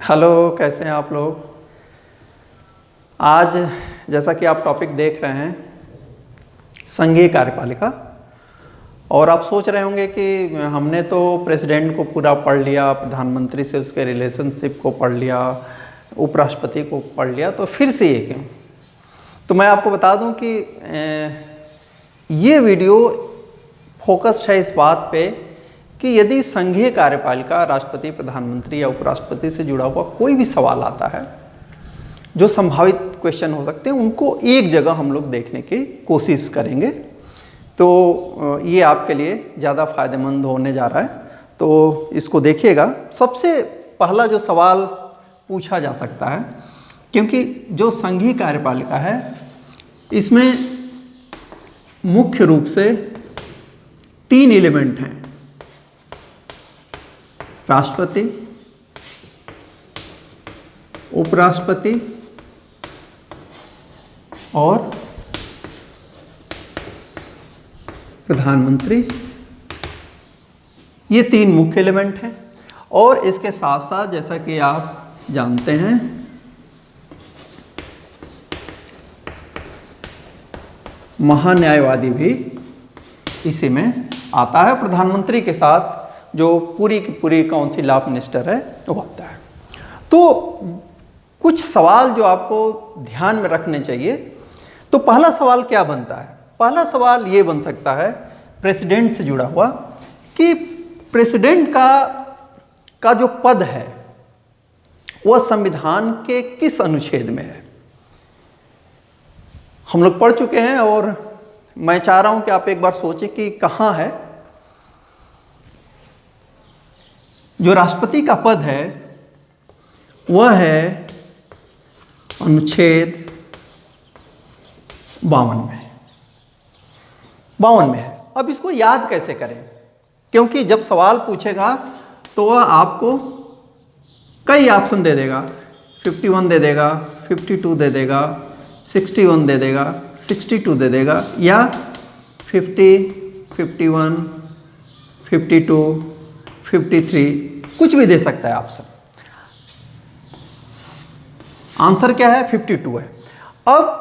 Hello, कैसे हैं आप लोग। आज जैसा कि आप टॉपिक देख रहे हैं संघीय कार्यपालिका, और आप सोच रहे होंगे कि हमने तो प्रेसिडेंट को पूरा पढ़ लिया, प्रधानमंत्री से उसके रिलेशनशिप को पढ़ लिया, उपराष्ट्रपति को पढ़ लिया, तो फिर से ये क्यों। तो मैं आपको बता दूं कि ये वीडियो फोकस्ड है इस बात पे कि यदि संघीय कार्यपालिका राष्ट्रपति, प्रधानमंत्री या उपराष्ट्रपति से जुड़ा हुआ कोई भी सवाल आता है, जो संभावित क्वेश्चन हो सकते हैं, उनको एक जगह हम लोग देखने की कोशिश करेंगे। तो ये आपके लिए ज़्यादा फायदेमंद होने जा रहा है, तो इसको देखिएगा। सबसे पहला जो सवाल पूछा जा सकता है, क्योंकि जो संघीय कार्यपालिका है इसमें मुख्य रूप से 3 एलिमेंट हैं: राष्ट्रपति, उपराष्ट्रपति और प्रधानमंत्री। ये 3 मुख्य एलिमेंट हैं। और इसके साथ साथ जैसा कि आप जानते हैं महान्यायवादी भी इसी में आता है। प्रधानमंत्री के साथ जो पूरी की पूरी काउंसिल ऑफ मिनिस्टर है वो आता है। तो कुछ सवाल जो आपको ध्यान में रखने चाहिए। तो पहला सवाल क्या बनता है? पहला सवाल ये बन सकता है प्रेसिडेंट से जुड़ा हुआ कि प्रेसिडेंट का जो पद है वह संविधान के किस अनुच्छेद में है। हम लोग पढ़ चुके हैं और मैं चाह रहा हूं कि आप एक बार सोचें कि कहाँ है। जो राष्ट्रपति का पद है वह है अनुच्छेद 52 में है। अब इसको याद कैसे करें, क्योंकि जब सवाल पूछेगा तो वह आपको कई ऑप्शन दे देगा। 51 दे देगा, 52 दे देगा, 61 दे देगा, 62 दे देगा, या 50, 51, 52, 53 कुछ भी दे सकता है ऑप्शन। आंसर क्या है? 52 है। अब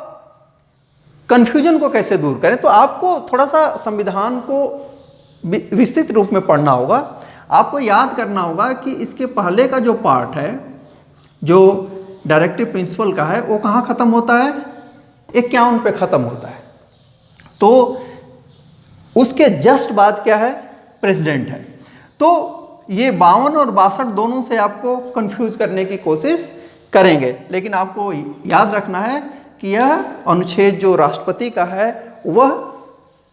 कंफ्यूजन को कैसे दूर करें? तो आपको थोड़ा सा संविधान को विस्तृत रूप में पढ़ना होगा। आपको याद करना होगा कि इसके पहले का जो पार्ट है, जो डायरेक्टिव प्रिंसिपल का है, वो कहाँ खत्म होता है? 51 पे खत्म होता है। तो उसके जस्ट बाद क्या है? प्रेसिडेंट है। तो ये 52 और 62 दोनों से आपको कंफ्यूज करने की कोशिश करेंगे, लेकिन आपको याद रखना है कि यह अनुच्छेद जो राष्ट्रपति का है वह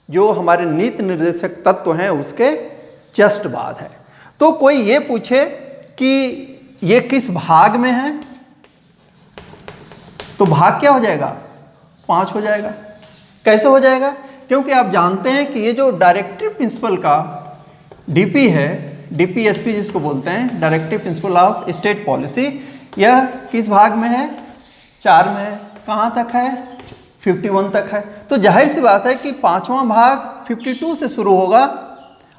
जो हमारे नीति निर्देशक तत्व हैं उसके जस्ट बाद है। तो कोई ये पूछे कि ये किस भाग में है, तो भाग क्या हो जाएगा? 5 हो जाएगा। कैसे हो जाएगा? क्योंकि आप जानते हैं कि ये जो डायरेक्टिव प्रिंसिपल का डीपी है, डीपीएसपी जिसको बोलते हैं, directive principle of state policy, यह किस भाग में है? 4 में है। कहाँ तक है? 51 तक है। तो जाहिर सी बात है कि 5वां भाग 52 से शुरू होगा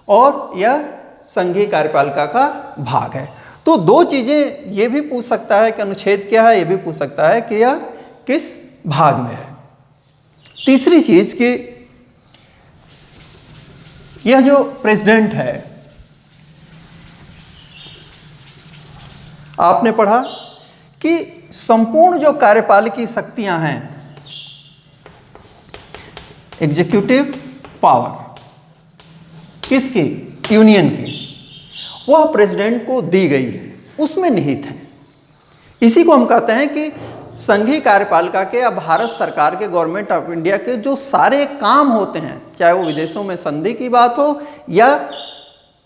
और यह संघीय कार्यपालिका का भाग है। तो 2 चीज़ें ये भी पूछ सकता है कि अनुच्छेद क्या है, ये भी पूछ सकता है कि यह किस भाग में है। तीसरी चीज़ कि यह जो प्रेसिडेंट है, आपने पढ़ा कि संपूर्ण जो कार्यपालिकी शक्तियां हैं, एग्जीक्यूटिव पावर किसकी? यूनियन की, वह प्रेसिडेंट को दी गई है, उसमें निहित है। इसी को हम कहते हैं कि संघीय कार्यपालिका के या भारत सरकार के, गवर्नमेंट ऑफ इंडिया के जो सारे काम होते हैं, चाहे वो विदेशों में संधि की बात हो या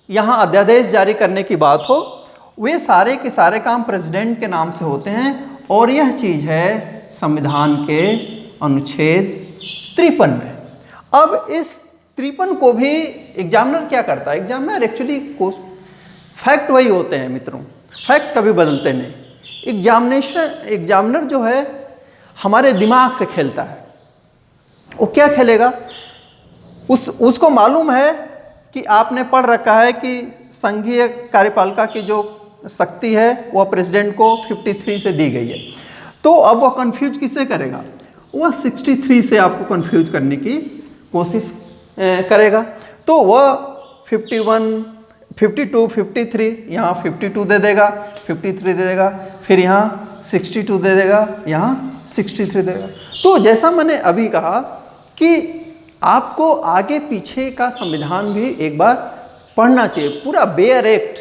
यहाँ अध्यादेश जारी करने की बात हो, वे सारे के सारे काम प्रेसिडेंट के नाम से होते हैं। और यह चीज़ है संविधान के अनुच्छेद 53 में। अब इस 53 को भी एग्जामिनर क्या करता है? एग्जामिनर एक्चुअली फैक्ट वही होते हैं मित्रों, फैक्ट कभी बदलते नहीं। एग्जामिनर जो है हमारे दिमाग से खेलता है। वो क्या खेलेगा? उसको मालूम है कि आपने पढ़ रखा है कि संघीय कार्यपालिका की जो शक्ति है वह प्रेसिडेंट को 53 से दी गई है। तो अब वह कंफ्यूज किससे करेगा? वह 63 से आपको कंफ्यूज करने की कोशिश करेगा। तो वह 51, 52, 53, यहाँ 52 दे देगा, 53 दे देगा, फिर यहाँ 62 दे देगा, यहाँ 63 दे देगा। तो जैसा मैंने अभी कहा कि आपको आगे पीछे का संविधान भी एक बार पढ़ना चाहिए, पूरा बेयर एक्ट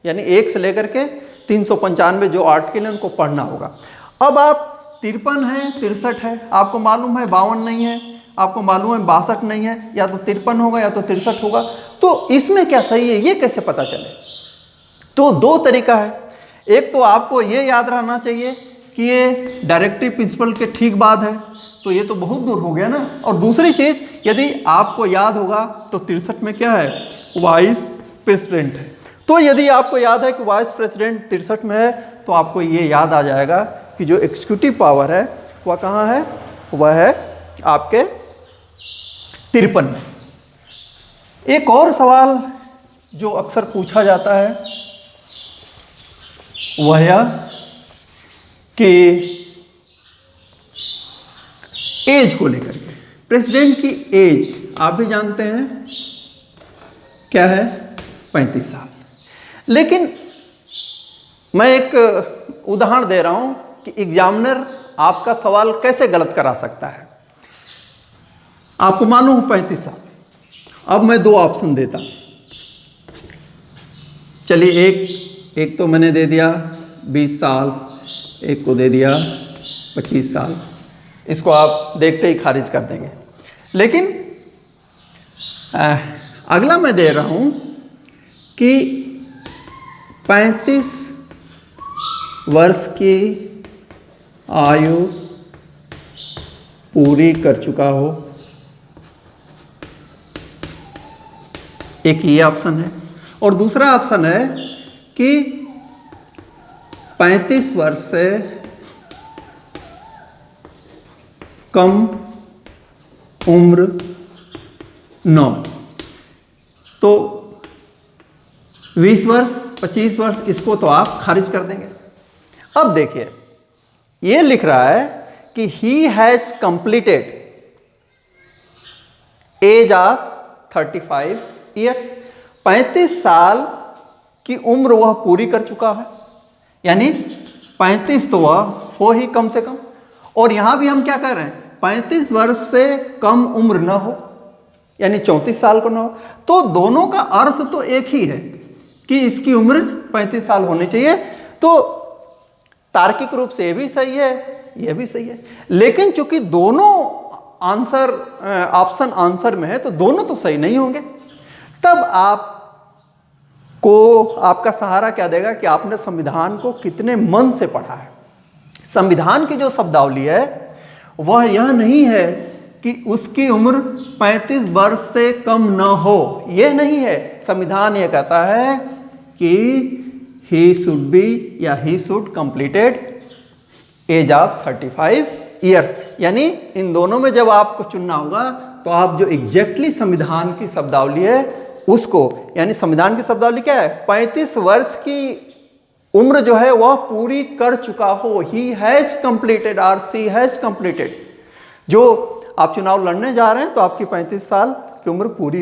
यानी 1 से लेकर के 395 जो आर्टिकल है उनको पढ़ना होगा। अब आप 53 है, 63 है, आपको मालूम है 52 नहीं है, आपको मालूम है 62 नहीं है, या तो 53 होगा या तो 63 होगा। तो इसमें क्या सही है ये कैसे पता चले? तो दो तरीका है। एक तो आपको ये याद रहना चाहिए कि ये डायरेक्टिव प्रिंसिपल के ठीक बाद है, तो ये तो बहुत दूर हो गया ना। और दूसरी चीज़ यदि आपको याद होगा तो 63 में क्या है? वाइस प्रेसिडेंट है। तो यदि आपको याद है कि वाइस प्रेसिडेंट 63 में है तो आपको ये याद आ जाएगा कि जो एग्जीक्यूटिव पावर है वह कहाँ है? वह है आपके 53 में। एक और सवाल जो अक्सर पूछा जाता है वह यह कि एज को लेकर के, प्रेसिडेंट की एज आप भी जानते हैं क्या है? 35 साल। लेकिन मैं एक उदाहरण दे रहा हूं कि एग्जामिनर आपका सवाल कैसे गलत करा सकता है। आपको मालूम 35 साल, अब मैं दो ऑप्शन देता, चलिए एक तो मैंने दे दिया 20 साल, एक को दे दिया 25 साल, इसको आप देखते ही खारिज कर देंगे। लेकिन अगला मैं दे रहा हूं कि 35 वर्ष की आयु पूरी कर चुका हो, एक ये ऑप्शन है। और दूसरा ऑप्शन है कि 35 वर्ष से कम उम्र न, तो 20 वर्ष, 25 वर्ष, इसको तो आप खारिज कर देंगे। अब देखिए ये लिख रहा है कि he has completed age of 35 years, 35 साल की उम्र वह पूरी कर चुका है, यानी 35 तो वह हो ही कम से कम। और यहां भी हम क्या कर रहे हैं? 35 वर्ष से कम उम्र न हो, यानी 34 साल को न हो। तो दोनों का अर्थ तो एक ही है कि इसकी उम्र 35 साल होनी चाहिए। तो तार्किक रूप से ये भी सही है, यह भी सही है। लेकिन चूंकि दोनों आंसर ऑप्शन आंसर में है तो दोनों तो सही नहीं होंगे। तब आपको आपका सहारा क्या देगा कि आपने संविधान को कितने मन से पढ़ा है। संविधान की जो शब्दावली है वह यह नहीं है कि उसकी उम्र 35 वर्ष से कम न हो, यह नहीं है। संविधान यह कहता है कि ही शुड बी या he should completed age of 35 years. यानी इन दोनों में जब आपको चुनना होगा तो आप जो एग्जैक्टली संविधान की शब्दावली है उसको, यानी संविधान की शब्दावली क्या है? 35 वर्ष की उम्र जो है वह पूरी कर चुका हो, ही हैज कंप्लीटेड और सी हैज कंप्लीटेड। जो आप चुनाव लड़ने जा रहे हैं तो आपकी 35 साल की उम्र पूरी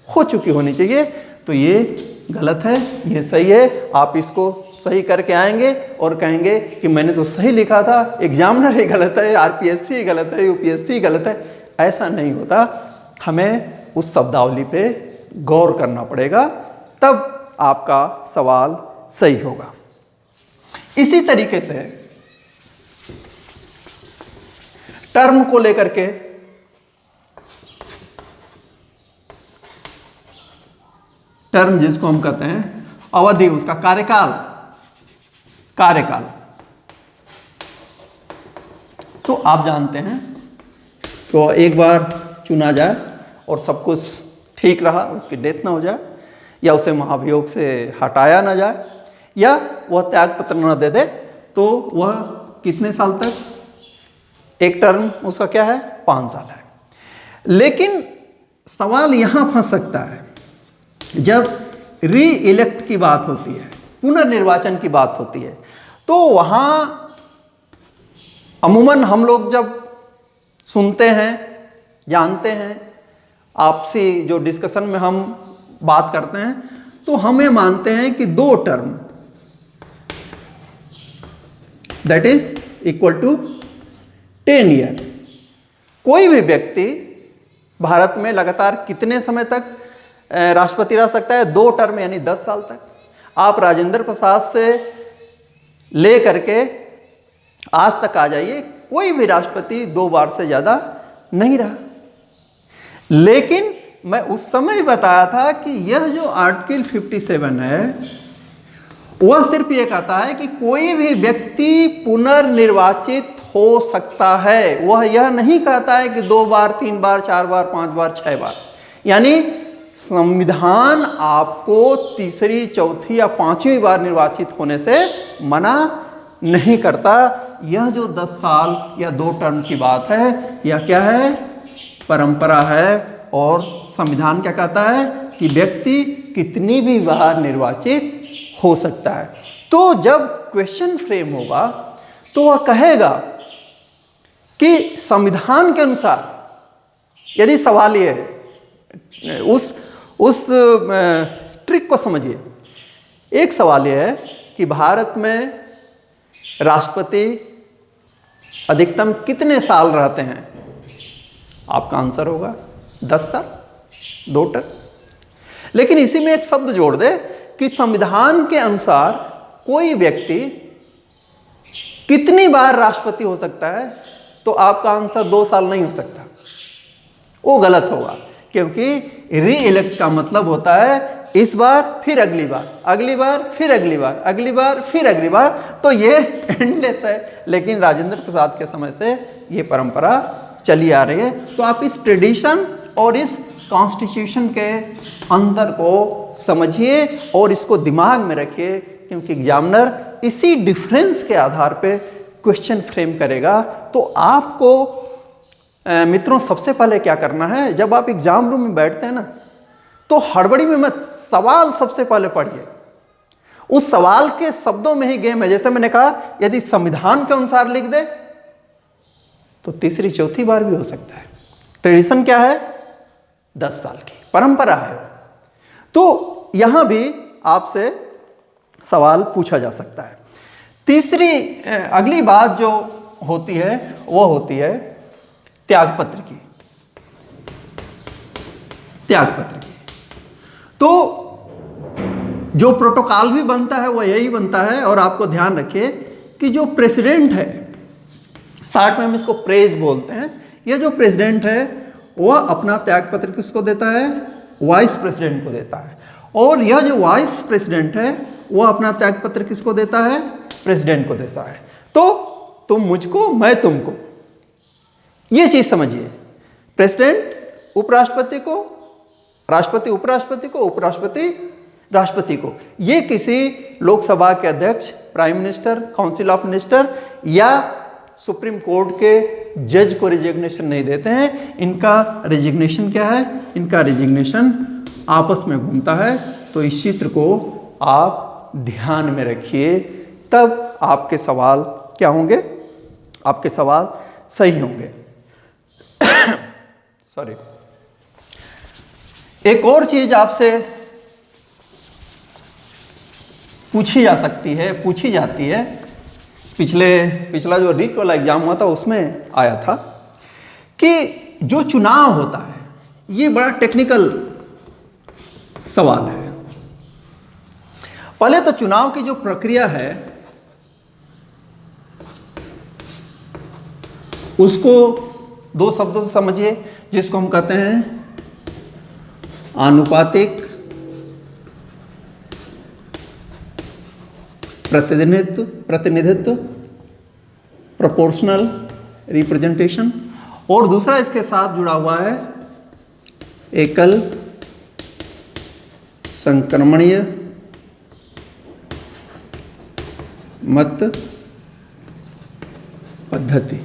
हो चुकी होनी चाहिए। तो ये गलत है, ये सही है। आप इसको सही करके आएंगे और कहेंगे कि मैंने तो सही लिखा था, एग्जामिनर ही गलत है, आरपीएससी ही गलत है, यूपीएससी गलत है। ऐसा नहीं होता, हमें उस शब्दावली पे गौर करना पड़ेगा, तब आपका सवाल सही होगा। इसी तरीके से टर्म को लेकर के टर्म जिसको हम कहते हैं अवधि, उसका कार्यकाल तो आप जानते हैं तो एक बार चुना जाए और सब कुछ ठीक रहा, उसकी डेथ ना हो जाए या उसे महाभियोग से हटाया ना जाए या वह त्यागपत्र न दे दे, तो वह कितने साल तक, एक टर्म उसका क्या है? 5 साल है। लेकिन सवाल यहां फंस सकता है जब री इलेक्ट की बात होती है। पुनर्निर्वाचन की बात होती है, तो वहाँ अमूमन हम लोग जब सुनते हैं, जानते हैं, आपसी जो डिस्कशन में हम बात करते हैं, तो हम ये मानते हैं कि 2 term that is equal to 10 year. कोई भी व्यक्ति भारत में लगातार कितने समय तक राष्ट्रपति रह सकता है? 2 टर्म यानी 10 साल तक। आप राजेंद्र प्रसाद से ले करके आज तक आ जाइए, कोई भी राष्ट्रपति 2 बार से ज़्यादा नहीं रहा। लेकिन मैं उस समय बताया था कि यह जो आर्टिकल 57 है वह सिर्फ ये कहता है कि कोई भी व्यक्ति पुनर्निर्वाचित हो सकता है। वह यह नहीं कहता है कि 2 बार, 3 बार, 4 बार, 5 बार, 6 बार। यानी संविधान आपको तीसरी, चौथी या 5वीं बार निर्वाचित होने से मना नहीं करता। यह जो 10 साल या 2 टर्म की बात है, यह क्या है? परंपरा है। और संविधान क्या कहता है कि व्यक्ति कितनी भी बार निर्वाचित हो सकता है। तो जब क्वेश्चन फ्रेम होगा तो वह कहेगा कि संविधान के अनुसार, यदि सवाल ये है, उस ट्रिक को समझिए। एक सवाल यह है कि भारत में राष्ट्रपति अधिकतम कितने साल रहते हैं? आपका आंसर होगा 10 साल, 2 टर्म। लेकिन इसी में एक शब्द जोड़ दे कि संविधान के अनुसार कोई व्यक्ति कितनी बार राष्ट्रपति हो सकता है, तो आपका आंसर 2 साल नहीं हो सकता, वो गलत होगा। क्योंकि री इलेक्ट का मतलब होता है इस बार फिर अगली बार, अगली बार फिर अगली बार, अगली बार फिर अगली बार, तो ये एंडलेस है। लेकिन राजेंद्र प्रसाद के समय से ये परंपरा चली आ रही है। तो आप इस ट्रेडिशन और इस कॉन्स्टिट्यूशन के अंतर को समझिए और इसको दिमाग में रखिए, क्योंकि एग्जामिनर इसी डिफरेंस के आधार पे क्वेश्चन फ्रेम करेगा। तो आपको मित्रों सबसे पहले क्या करना है, जब आप एग्जाम रूम में बैठते हैं ना, तो हड़बड़ी में मत, सवाल सबसे पहले पढ़िए। उस सवाल के शब्दों में ही गेम है। जैसे मैंने कहा, यदि संविधान के अनुसार लिख दे तो तीसरी, चौथी बार भी हो सकता है। ट्रेडिशन क्या है? 10 साल की परंपरा है। तो यहां भी आपसे सवाल पूछा जा सकता है। तीसरी अगली बात जो होती है वो होती है त्यागपत्र की। त्यागपत्र की तो जो प्रोटोकॉल भी बनता है वह यही बनता है। और आपको ध्यान रखिए कि जो प्रेसिडेंट है, शॉर्ट में हम इसको प्रेज बोलते हैं, यह जो प्रेसिडेंट है वह अपना त्यागपत्र किसको देता है? वाइस प्रेसिडेंट को देता है। और यह जो वाइस प्रेसिडेंट है वह अपना त्यागपत्र किसको देता है? प्रेसिडेंट को देता है। तो तुम मुझको, मैं तुमको, ये चीज समझिए। प्रेसिडेंट उपराष्ट्रपति को, राष्ट्रपति उपराष्ट्रपति को, उपराष्ट्रपति राष्ट्रपति को। ये किसी लोकसभा के अध्यक्ष, prime minister, council of minister या सुप्रीम कोर्ट के जज को रिजिग्नेशन नहीं देते हैं। इनका रिजिग्नेशन क्या है? इनका रिजिग्नेशन आपस में घूमता है। तो इस चित्र को आप ध्यान में रखिए, तब आपके सवाल क्या होंगे? आपके सवाल सही होंगे। सॉरी, एक और चीज आपसे पूछी जा सकती है, पूछी जाती है। पिछला जो रीट वाला एग्जाम हुआ था उसमें आया था कि जो चुनाव होता है ये बड़ा टेक्निकल सवाल है। पहले तो चुनाव की जो प्रक्रिया है उसको 2 शब्दों से समझिए, जिसको हम कहते हैं आनुपातिक प्रतिनिधित्व, प्रोपोर्शनल रिप्रेजेंटेशन, और दूसरा इसके साथ जुड़ा हुआ है एकल संक्रमणीय मत पद्धति,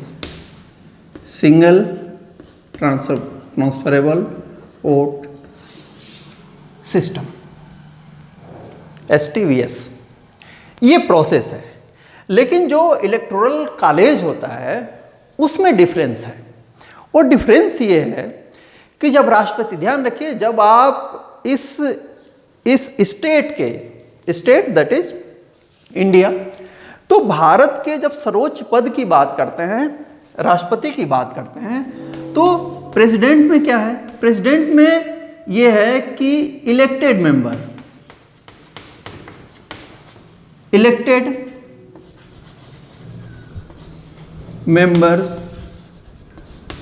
single transferable vote system, STVS। ये प्रोसेस है। लेकिन जो इलेक्टोरल कॉलेज होता है उसमें डिफरेंस है। और डिफरेंस ये है कि जब राष्ट्रपति, ध्यान रखिए, जब आप इस स्टेट के, स्टेट दैट इज इंडिया, तो भारत के जब सर्वोच्च पद की बात करते हैं, राष्ट्रपति की बात करते हैं, तो प्रेसिडेंट में क्या है? प्रेसिडेंट में ये है कि elected member, elected members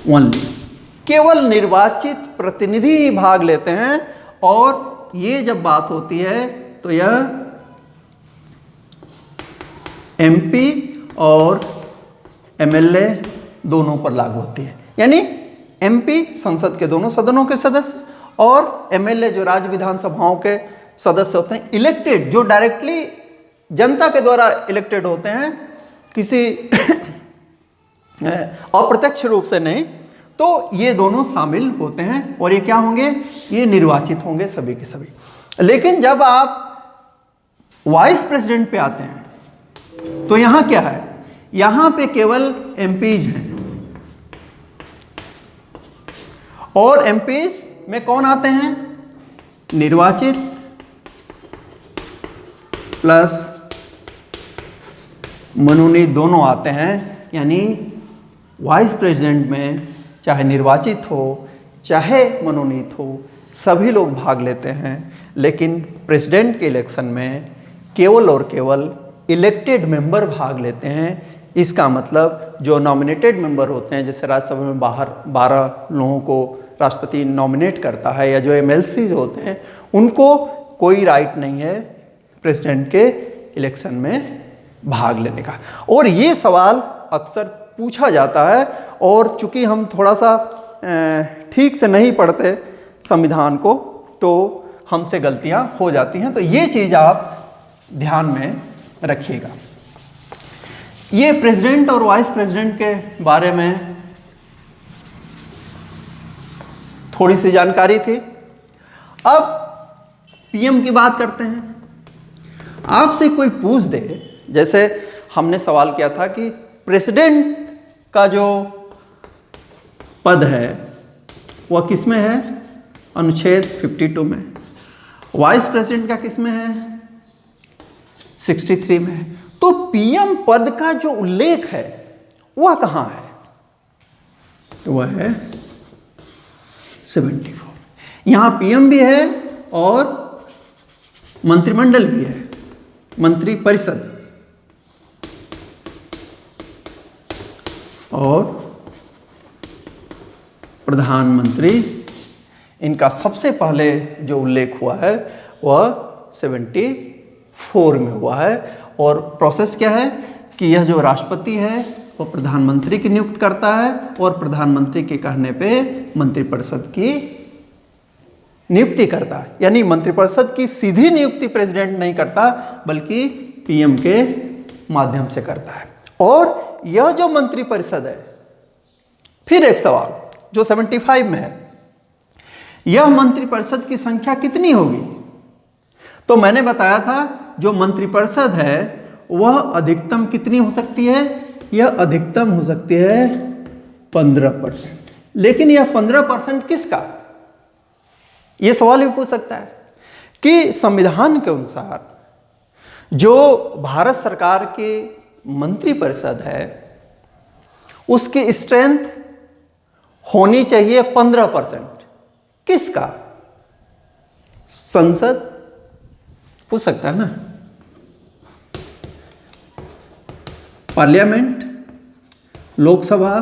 only, केवल निर्वाचित प्रतिनिधि ही भाग लेते हैं। और ये जब बात होती है तो यह एमपी और एमएलए दोनों पर लागू होती है। यानी एमपी संसद के दोनों सदनों के सदस्य और एमएलए जो राज्य विधानसभाओं के सदस्य होते हैं, इलेक्टेड, जो डायरेक्टली जनता के द्वारा इलेक्टेड होते हैं, किसी अप्रत्यक्ष रूप से नहीं, तो ये दोनों शामिल होते हैं। और ये क्या होंगे? ये निर्वाचित होंगे सभी के सभी। लेकिन जब आप वाइस प्रेसिडेंट पे आते हैं तो यहां क्या है? यहां पे केवल एमपीज हैं। और एमपीज में कौन आते हैं? निर्वाचित प्लस मनोनीत दोनों आते हैं। यानी वाइस प्रेसिडेंट में चाहे निर्वाचित हो चाहे मनोनीत हो, सभी लोग भाग लेते हैं। लेकिन प्रेसिडेंट के इलेक्शन में केवल और केवल इलेक्टेड मेंबर भाग लेते हैं। इसका मतलब जो नॉमिनेटेड मेंबर होते हैं, जैसे राज्यसभा में बाहर 12 लोगों को राष्ट्रपति नॉमिनेट करता है, या जो एमएलसी होते हैं, उनको कोई राइट नहीं है प्रेसिडेंट के इलेक्शन में भाग लेने का। और ये सवाल अक्सर पूछा जाता है, और चूंकि हम थोड़ा सा ठीक से नहीं पढ़ते संविधान को, तो हमसे गलतियां हो जाती हैं। तो ये चीज़ आप ध्यान में रखिएगा। ये प्रेसिडेंट और वाइस प्रेसिडेंट के बारे में थोड़ी सी जानकारी थी। अब पीएम की बात करते हैं। आपसे कोई पूछ दे, जैसे हमने सवाल किया था कि प्रेसिडेंट का जो पद है वह किस में है? अनुच्छेद 52 में। वाइस प्रेसिडेंट का किस में है? 63 में है। तो पीएम पद का जो उल्लेख है वह कहां है? वह है 74। यहां पीएम भी है और मंत्रिमंडल भी है, मंत्रिपरिषद और प्रधानमंत्री। इनका सबसे पहले जो उल्लेख हुआ है वह 74 में हुआ है। और प्रोसेस क्या है कि यह जो राष्ट्रपति है वह प्रधानमंत्री की नियुक्त करता है, और प्रधानमंत्री के कहने पे मंत्रिपरिषद की नियुक्ति करता है। यानी मंत्रिपरिषद की सीधी नियुक्ति प्रेसिडेंट नहीं करता, बल्कि पीएम के माध्यम से करता है। और यह जो मंत्रिपरिषद है, फिर एक सवाल जो 75 में है, यह मंत्रिपरिषद की संख्या कितनी होगी? तो मैंने बताया था जो मंत्रिपरिषद है वह अधिकतम कितनी हो सकती है? यह अधिकतम हो सकती है 15%। लेकिन यह 15% किसका? यह सवाल भी पूछ सकता है कि संविधान के अनुसार जो भारत सरकार की मंत्रिपरिषद है उसकी स्ट्रेंथ होनी चाहिए 15%। किसका? संसद पूछ सकता है ना, पार्लियामेंट, लोकसभा,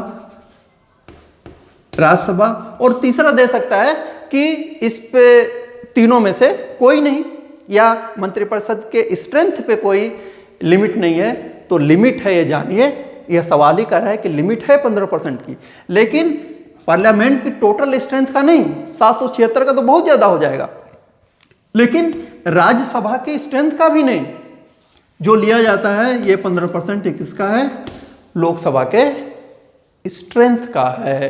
राज्यसभा, और तीसरा दे सकता है कि इस पे तीनों में से कोई नहीं, या मंत्रिपरिषद के स्ट्रेंथ पे कोई लिमिट नहीं है। तो लिमिट है, ये जानिए, यह सवाल ही कर रहा है कि लिमिट है 15% की, लेकिन पार्लियामेंट की टोटल स्ट्रेंथ का नहीं, 776 का तो बहुत ज्यादा हो जाएगा, लेकिन राज्यसभा की स्ट्रेंथ का भी नहीं। जो लिया जाता है ये 15% किसका है? लोकसभा के स्ट्रेंथ का है।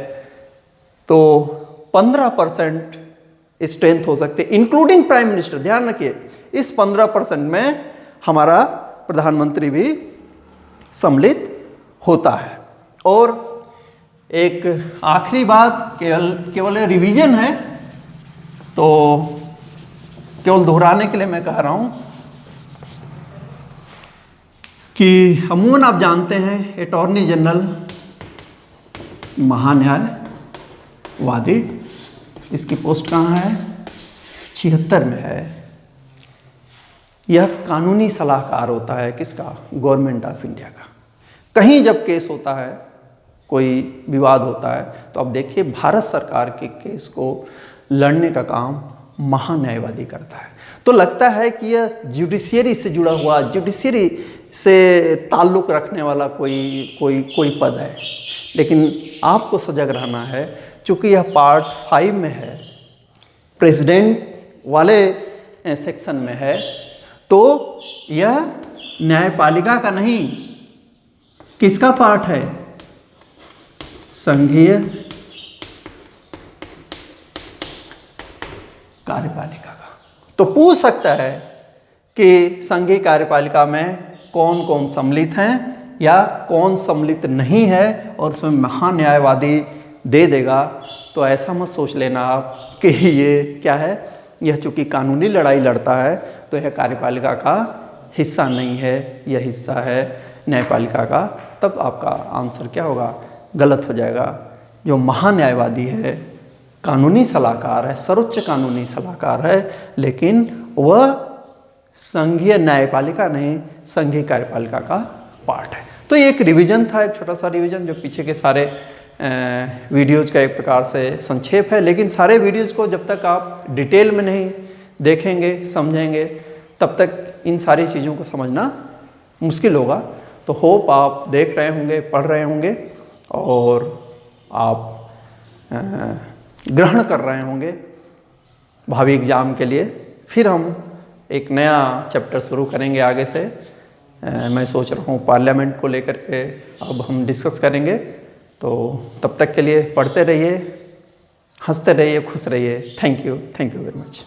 तो 15% स्ट्रेंथ हो सकते, इंक्लूडिंग प्राइम मिनिस्टर। ध्यान रखिए, इस 15% में हमारा प्रधानमंत्री भी सम्मिलित होता है। और एक आखिरी बात, केवल रिवीजन है, तो केवल दोहराने के लिए मैं कह रहा हूं कि अमूमन आप जानते हैं अटॉर्नी जनरल महान्यायवादी, इसकी पोस्ट कहाँ है? 76 में है। यह कानूनी सलाहकार होता है किसका? गवर्नमेंट ऑफ इंडिया का। कहीं जब केस होता है, कोई विवाद होता है, तो अब देखिए भारत सरकार के केस को लड़ने का काम महान्यायवादी करता है। तो लगता है कि यह जुडिशियरी से जुड़ा हुआ, जुडिशियरी से ताल्लुक़ रखने वाला कोई पद है, लेकिन आपको सजग रहना है, चूँकि यह पार्ट 5 में है, प्रेसिडेंट वाले सेक्शन में है, तो यह न्यायपालिका का नहीं, किसका पार्ट है? संघीय कार्यपालिका का। तो पूछ सकता है कि संघीय कार्यपालिका में कौन कौन सम्मिलित हैं या कौन सम्मिलित नहीं है, और उसमें महान्यायवादी दे देगा। तो ऐसा मत सोच लेना आप कि ये क्या है, यह चूँकि कानूनी लड़ाई लड़ता है तो यह कार्यपालिका का हिस्सा नहीं है, यह हिस्सा है न्यायपालिका का। तब आपका आंसर क्या होगा? गलत हो जाएगा। जो महान्यायवादी है, कानूनी सलाहकार है, सर्वोच्च कानूनी सलाहकार है, लेकिन वह संघीय न्यायपालिका नहीं, संघीय कार्यपालिका का पार्ट है। तो ये एक रिवीजन था, एक छोटा सा रिवीजन, जो पीछे के सारे वीडियोज़ का एक प्रकार से संक्षेप है। लेकिन सारे वीडियोज़ को जब तक आप डिटेल में नहीं देखेंगे, समझेंगे, तब तक इन सारी चीज़ों को समझना मुश्किल होगा। तो होप आप देख रहे होंगे, पढ़ रहे होंगे और आप ग्रहण कर रहे होंगे भावी एग्ज़ाम के लिए। फिर हम एक नया चैप्टर शुरू करेंगे आगे से। मैं सोच रहा हूँ पार्लियामेंट को लेकर के अब हम डिस्कस करेंगे। तो तब तक के लिए पढ़ते रहिए, हंसते रहिए, खुश रहिए। Thank you very much.